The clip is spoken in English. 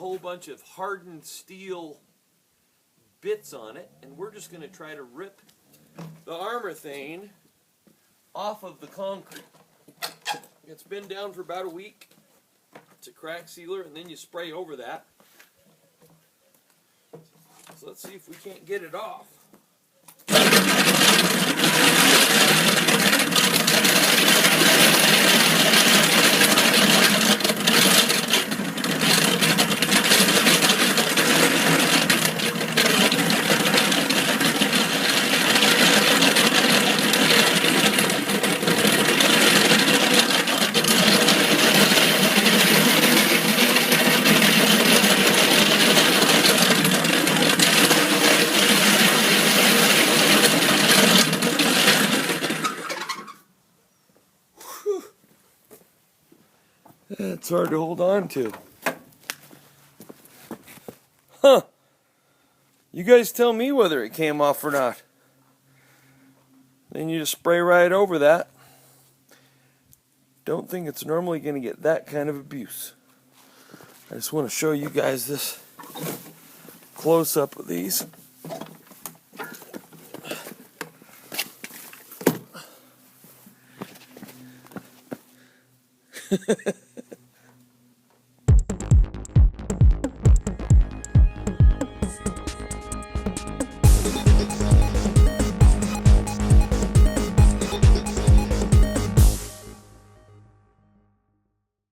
whole bunch of hardened steel bits on it, and we're just going to try to rip the ArmorThane off of the concrete. It's been down for about a week. It's a crack sealer, and then you spray over that. So let's see if we can't get it off. It's hard to hold on to. Huh. You guys tell me whether it came off or not. Then you just spray right over that. Don't think it's normally going to get that kind of abuse. I just want to show you guys this close-up of these.